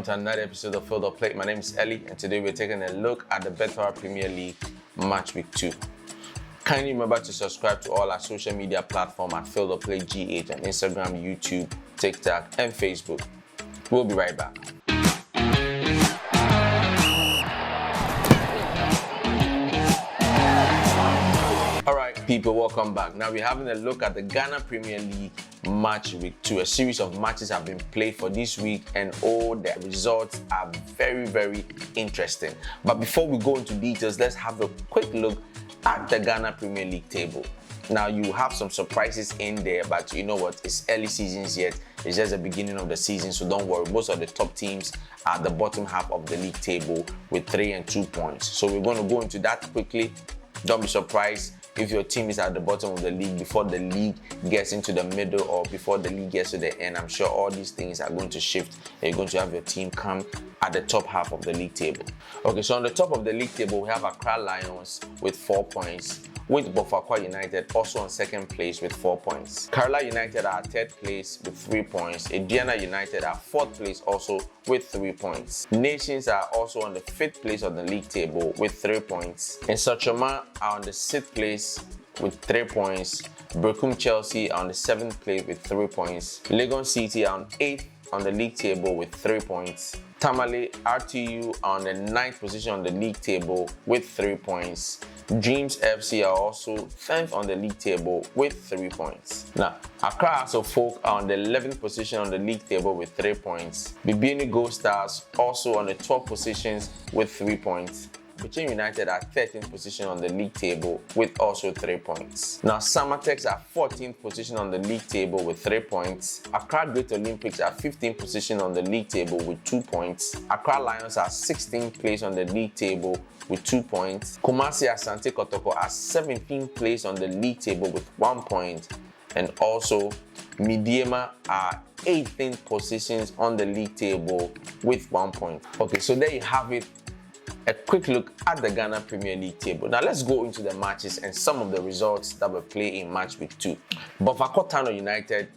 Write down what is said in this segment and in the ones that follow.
to another episode of Field of Play. My name is Ellie, and today we're taking a look at the Betpawa Premier League Match Week 2. Kindly remember to subscribe to all our social media platforms at Field of Play GH on Instagram, YouTube, TikTok, and Facebook. We'll be right back. Alright people, welcome back. Now we're having a look at the Ghana Premier League Match Week 2. A series of matches have been played for this week and all the results are very interesting. But before we go into details, let's have a quick look at the Ghana Premier League table. Now you have some surprises in there, but you know what, it's early seasons yet. It's just the beginning of the season, so don't worry. Most of the top teams are at the bottom half of the league table with 3 and 2 points. So we're going to go into that quickly. Don't be surprised if your team is at the bottom of the league before the league gets into the middle or before the league gets to the end. I'm sure all these things are going to shift and you're going to have your team come at the top half of the league table. Okay, so on the top of the league table, we have Accra Lions with 4 points, with Betpawa United also on second place with 4 points. Kerala United are third place with 3 points. Aduana United are fourth place also with 3 points. Nations are also on the 5th place on the league table with 3 points. And Sochoma are on the 6th place with 3 points. Brekum Chelsea are on the 7th place with 3 points. Legon City are on 8th on the league table with 3 points. Tamale RTU are on the 9th position on the league table with 3 points. Dreams FC are also 10th on the league table with 3 points. Now, Accra House of Folk are on the 11th position on the league table with 3 points. Bibiani Gold Stars also on the 12th positions with 3 points. Between United are 13th position on the league table with also 3 points. Now, Samatex are 14th position on the league table with 3 points. Accra Great Olympics are 15th position on the league table with 2 points. Accra Lions are 16th place on the league table with 2 points. Kumasi Asante Kotoko are 17th place on the league table with 1 point. And also, Midiema are 18th positions on the league table with 1 point. Okay, so there you have it. A quick look at the Ghana Premier League table. Now let's go into the matches and some of the results that were played in Match Week 2. Betpawa United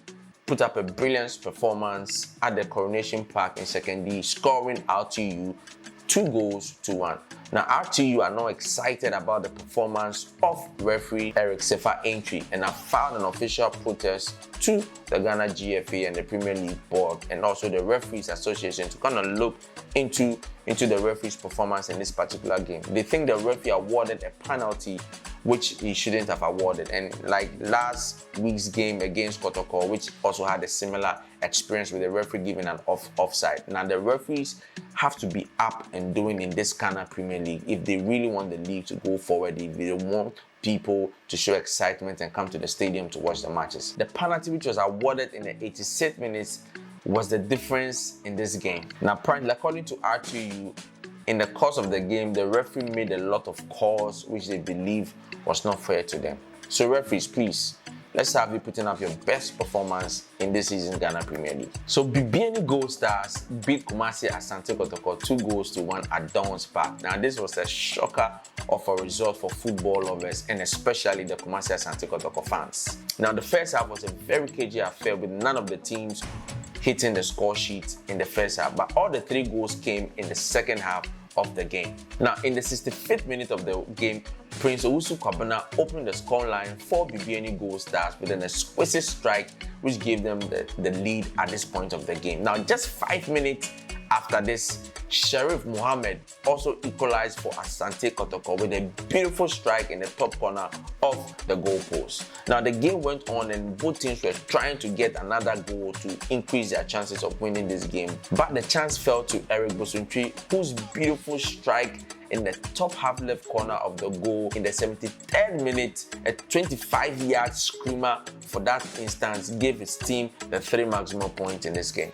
put up a brilliant performance at the Coronation Park in Second D, scoring RTU 2 goals to 1. Now RTU are now excited about the performance of referee Eric Sefa entry and have filed an official protest to the Ghana GFA and the Premier League Board and also the Referees Association to kind of look into the referee's performance in this particular game. They think the referee awarded a penalty which he shouldn't have awarded, and like last week's game against Kotoko, which also had a similar experience with the referee giving an offside. Now the referees have to be up and doing in this Ghana Premier League if they really want the league to go forward, if they want people to show excitement and come to the stadium to watch the matches. The penalty which was awarded in the 86th minutes was the difference in this game. Now, apparently, according to RTU, in the course of the game, the referee made a lot of calls which they believe was not fair to them. So referees, please, let's have you putting up your best performance in this season's Ghana Premier League. So Bibiani Gold Stars beat Kumasi Asante Kotoko 2 goals to 1 at Dons Park. Now this was a shocker of a result for football lovers and especially the Kumasi Asante Kotoko fans. Now the first half was a very cagey affair with none of the teams hitting the score sheet in the first half, but all the 3 goals came in the second half of the game. Now, in the 65th minute of the game, Prince Owusu Kwabena opened the scoreline for Bibiani Gold Stars with an exquisite strike which gave them the lead at this point of the game. Now, just 5 minutes after this, Sheriff Mohammed also equalized for Asante Kotoko with a beautiful strike in the top corner of the goalpost. Now the game went on and both teams were trying to get another goal to increase their chances of winning this game, but the chance fell to Eric Bosuntri, whose beautiful strike in the top half left corner of the goal in the 73rd minute, a 25-yard screamer for that instance, gave his team the 3 maximum points in this game.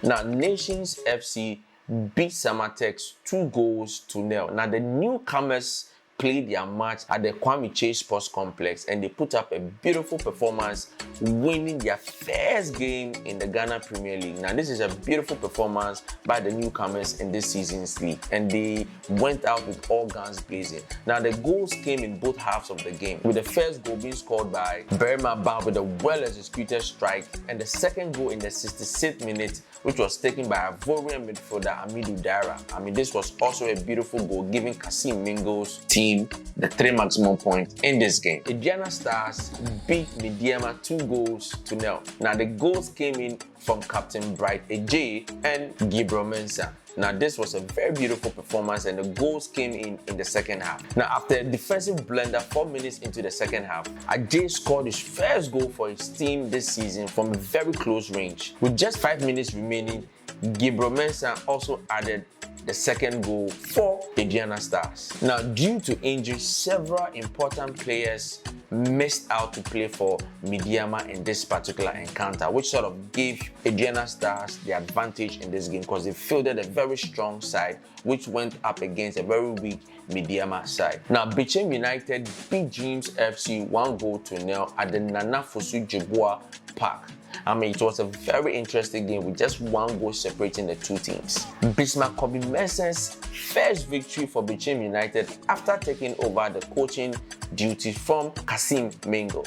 Now, Nations FC beat Samatex 2-0. Now, the newcomers played their match at the Kwame Chase Sports Complex and they put up a beautiful performance, winning their first game in the Ghana Premier League. Now, this is a beautiful performance by the newcomers in this season's league, and they went out with all guns blazing. Now, the goals came in both halves of the game, with the first goal being scored by Berma Ba with a well-executed strike, and the second goal in the 66th minute, which was taken by Ivorian midfielder Amidou Dara. I mean, this was also a beautiful goal, giving Kasim Mingo's team the 3 maximum points in this game. Indiana Stars beat Mediama 2-0. Now, the goals came in from Captain Bright Ejay and Gabriel Mensah. Now, this was a very beautiful performance, and the goals came in the second half. Now, after a defensive blender 4 minutes into the second half, Ajay scored his first goal for his team this season from very close range. With just 5 minutes remaining, Gabriel Mensah also added the second goal for Indiana Stars. Now, due to injury, several important players missed out to play for Mediama in this particular encounter, which sort of gave Indiana Stars the advantage in this game because they fielded a very strong side which went up against a very weak Mediama side. Now, Bechem United beat Dreams FC 1-0 at the Nana Fosu Jeboa Park. I mean, it was a very interesting game with just 1 goal separating the two teams. Bismarck Kobe Mensah's first victory for Bechem United after taking over the coaching duties from Kasim Mingo.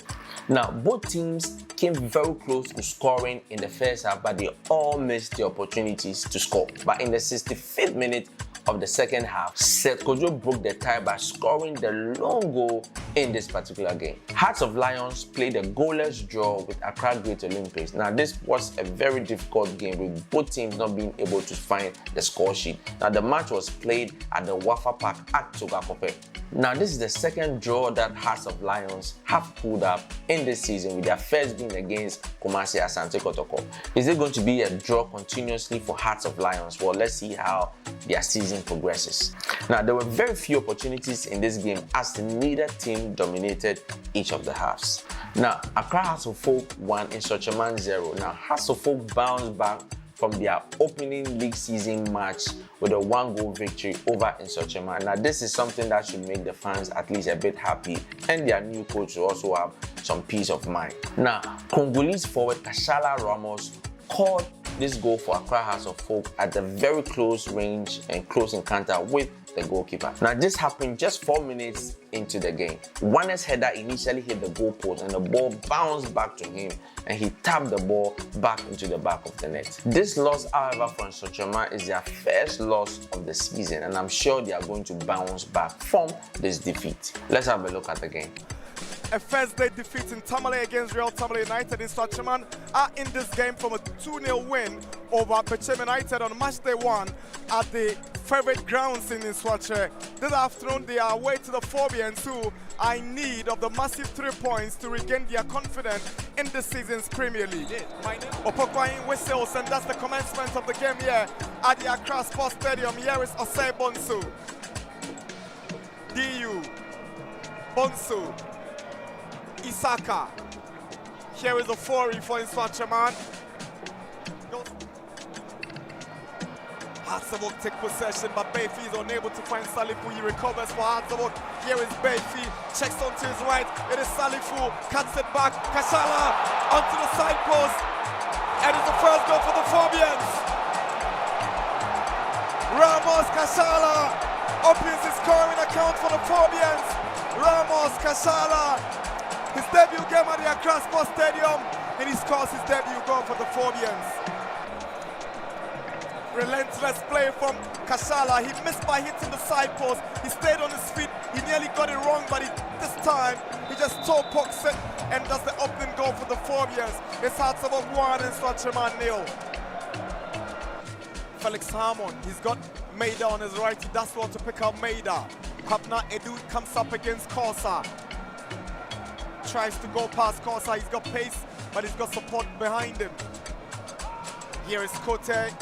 Now, both teams came very close to scoring in the first half, but they all missed the opportunities to score. But in the 65th minute of the second half, Seth Kojo broke the tie by scoring the long goal in this particular game. Hearts of Lions played a goalless draw with Accra Great Olympics. Now, this was a very difficult game with both teams not being able to find the score sheet. Now, the match was played at the Wafa Park at Togakope. Now, this is the second draw that Hearts of Lions have pulled up in this season, with their first being against Kumasi Asante Kotoko. Is it going to be a draw continuously for Hearts of Lions? Well, let's see how their season progresses. Now, there were very few opportunities in this game as neither team dominated each of the halves. Now, Accra Hearts of Folk won in Sochaman 0. Now, Hearts of Folk bounced back from their opening league season match with a 1-goal victory over in Sochaman. Now, this is something that should make the fans at least a bit happy, and their new coach will also have some peace of mind. Now, Congolese forward Kashala Ramos caught this goal for Accra Hearts of Folk at the very close range and close encounter with the goalkeeper. Now, this happened just 4 minutes into the game. Warner's header initially hit the goalpost and the ball bounced back to him, and he tapped the ball back into the back of the net. This loss, however, from Sochama is their first loss of the season, and I'm sure they are going to bounce back from this defeat. Let's have a look at the game. A first-day defeat in Tamale against Real Tamale United in Sochaman are in this game from a 2-0 win over Bechem United on match day 1 at the favorite grounds in Iswache. This afternoon, they are away to the Phobians, who are in need of the massive 3 points to regain their confidence in this season's Premier League. Opokwain whistles, and that's the commencement of the game here at the Accra Sports Stadium. Here is Osei Bonsu. DU. Bonsu. Isaka. Here is a 4-0 for Inswachaman. Hatzavok take possession, but Bayfi is unable to find Salifu. He recovers for Hatzavok. Here is Bayfi, checks onto his right. It is Salifu, cuts it back. Kashala onto the side post. And it's the first goal for the Phobians. Ramos Kashala opens his scoring account for the Phobians. Ramos Kashala. His debut game at the Accra Sports Stadium, and he scores his debut goal for the Phobians. Relentless play from Kashala. He missed by hitting the side post. He stayed on his feet. He nearly got it wrong, but this time he just toe pokes it, and that's the opening goal for the Phobians. It's Hearts of 1 and Sochaman 0. Felix Harmon, he's got Maida on his right. He does well to pick out Maida. Kapna Edu comes up against Kosa. Tries to go past Kosa. He's got pace, but he's got support behind him. Here is Kote.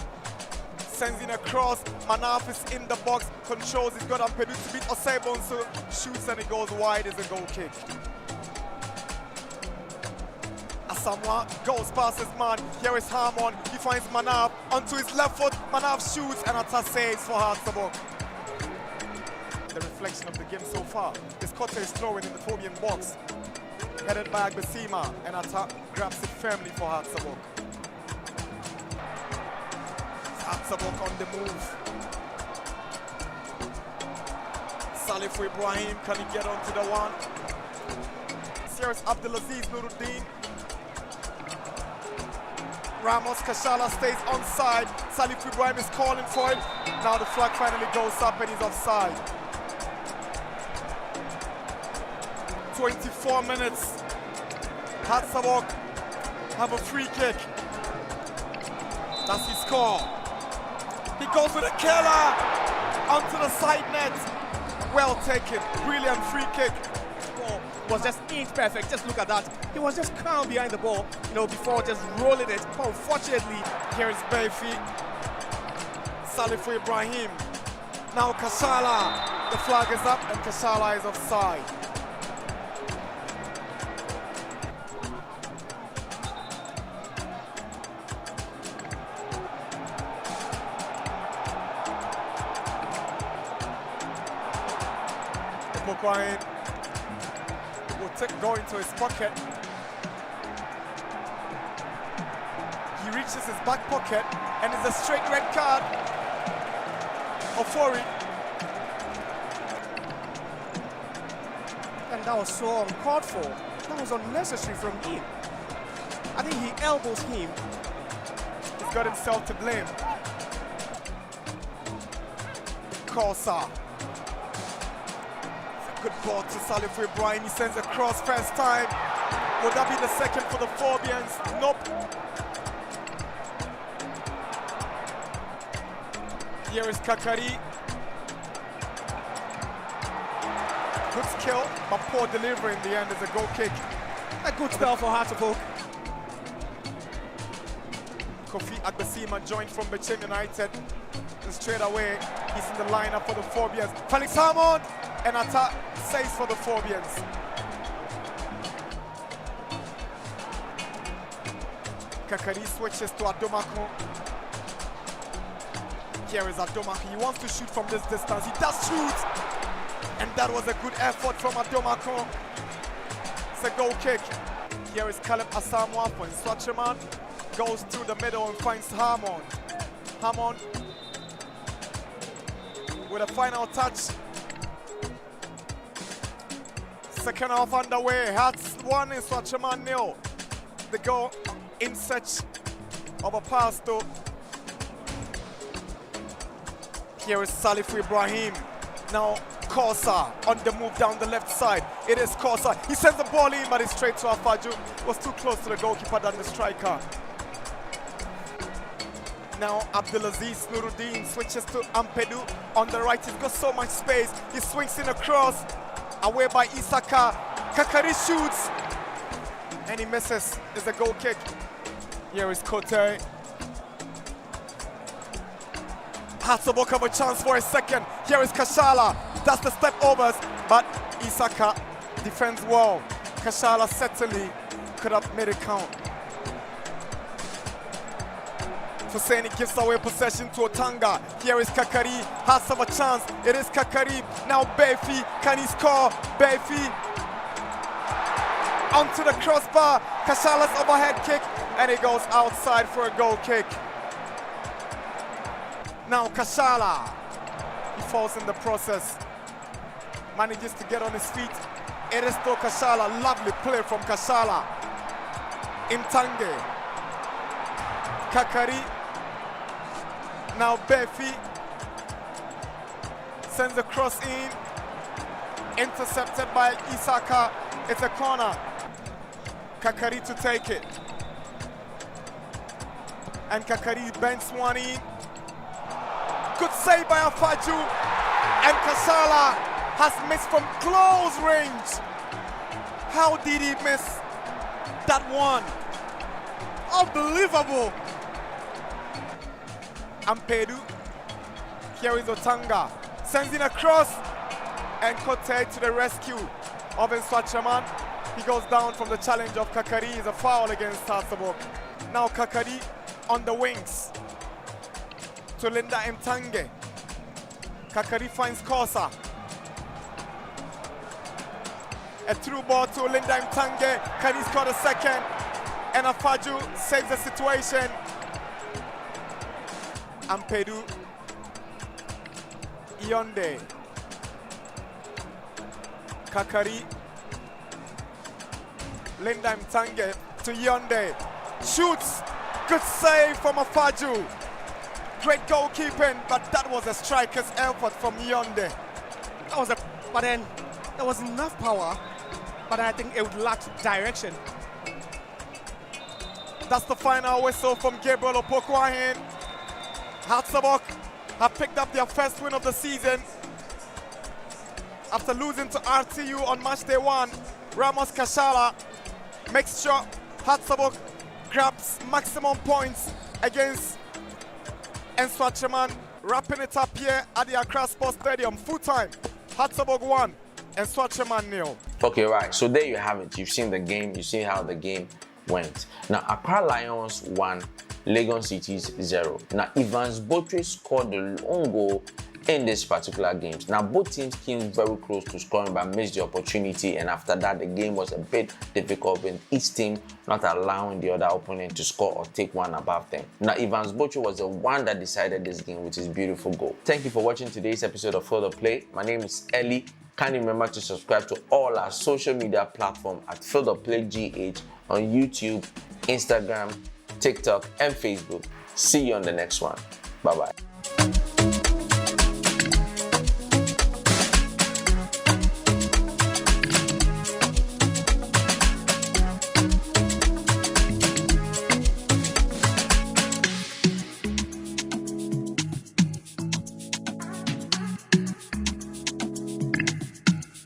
Sends in a cross. Manaf is in the box. Controls. He's got Ampedu to beat Osebonso. Shoots and it goes wide as a goal kick. Asamoah goes past his man. Here is Harmon. He finds Manav onto his left foot. Manav shoots and Atta saves for Hartlepool. The reflection of the game so far. This Kote is throwing in the Phobian box. Headed by Agbesima, and Atta grabs it firmly for Hartlepool. Hartlepool on the move. Salif Ibrahim, can he get onto the one? Here is Abdulaziz Nuruddin. Ramos Kashala stays onside. Salif Ibrahim is calling for it. Now the flag finally goes up and he's offside. 24 minutes. Hatzabok have a free kick. Does he score? He goes with a killer onto the side net. Well taken, brilliant free kick. Was just inch perfect. Just look at that. He was just calm behind the ball, before just rolling it. But unfortunately, here is Bayfi. Salif Ibrahim. Now Kashala. The flag is up and Kashala is offside. Ibrahim will go into his pocket. He reaches his back pocket and it's a straight red card. Ofori. And that was so uncalled for. That was unnecessary from him. I think he elbows him. He's got himself to blame. Kosa. Good ball to Salif Ibrahim. He sends a cross first time. Would that be the second for the Phobians? Nope. Here is Kakari. Good skill, but poor delivery in the end is a goal kick. A good spell for Hartlepool. Kofi Agbesima joined from Bechem United. And straight away, he's in the lineup for the Phobians. Felix Hammond and Atta saves for the Phobians. Kakari switches to Adomako. Here is Adomako. He wants to shoot from this distance. He does shoot! And that was a good effort from Adomako. It's a goal kick. Here is Caleb Asamoah for Swatcherman. Goes through the middle and finds Hammond. Hammond with a final touch. Second half underway. Hearts 1 and Swatcherman 0. The goal in search of a pass to. Here is Salif Ibrahim. Now Kosa on the move down the left side. It is Kosa. He sends the ball in, but it's straight to Afaju. Was too close to the goalkeeper than the striker. Now Abdulaziz Nuruddin switches to Ampedu on the right. He's got so much space. He swings in across. Away by Isaka. Kakari shoots. And he misses. It's a goal kick. Here is Kote. Hatzabok have a chance for a second. Here is Kashala. That's the step overs, but Isaka defends well. Kashala certainly could have made it count. Husseini gives away possession to Otanga. Here is Kakari. Has of a chance. It is Kakari. Now Bayfi. Can he score? Bayfi onto the crossbar. Kashala's overhead kick, and it goes outside for a goal kick. Now Kashala, he falls in the process, manages to get on his feet. It is to Kashala, lovely play from Kashala. Imtange, Kakari, now Befi, sends a cross in, intercepted by Isaka. It's a corner. Kakari to take it. And Kakari bends one in. Good save by Afaju, and Kashala has missed from close range. How did he miss that one? Unbelievable. Ampedu. Here is Otanga. Sends in a cross, and Kote to the rescue of Nswachaman. He goes down from the challenge of Kakari. Is a foul against Hatsabok. Now Kakari on the wings to Linda Mtange. Kakari finds Kosa. A through ball to Linda Mtange. Can he score a second? And Afaju saves the situation. Ampedu. Ionde. Kakari. Linda Mtange to Ionde. Shoots. Good save from Afaju. Great goalkeeping, but that was a striker's effort from Ionde. But then there was enough power, but I think it would lack direction. That's the final whistle from Gabriel Opokwahin. Hatsabok have picked up their first win of the season after losing to RTU on match day 1. Ramos Kashala makes sure Hatsabok grabs maximum points against Enswacheman, wrapping it up here at the Accra Sports Stadium. Full time, Hatsabok 1, Enswacheman 0. Okay, right. So there you have it. You've seen the game. You've seen how the game went. Now, Accra Lions 1, Legon Cities 0. Now, Evans Botry scored the lone goal in this particular game. Now, both teams came very close to scoring but missed the opportunity, and after that, the game was a bit difficult with each team not allowing the other opponent to score or take one above them. Now, Evans Botry was the one that decided this game with his beautiful goal. Thank you for watching today's episode of Field of Play. My name is Ellie. Kindly remember to subscribe to all our social media platforms at Field of Play GH on YouTube, Instagram, TikTok, and Facebook. See you on the next one. Bye-bye.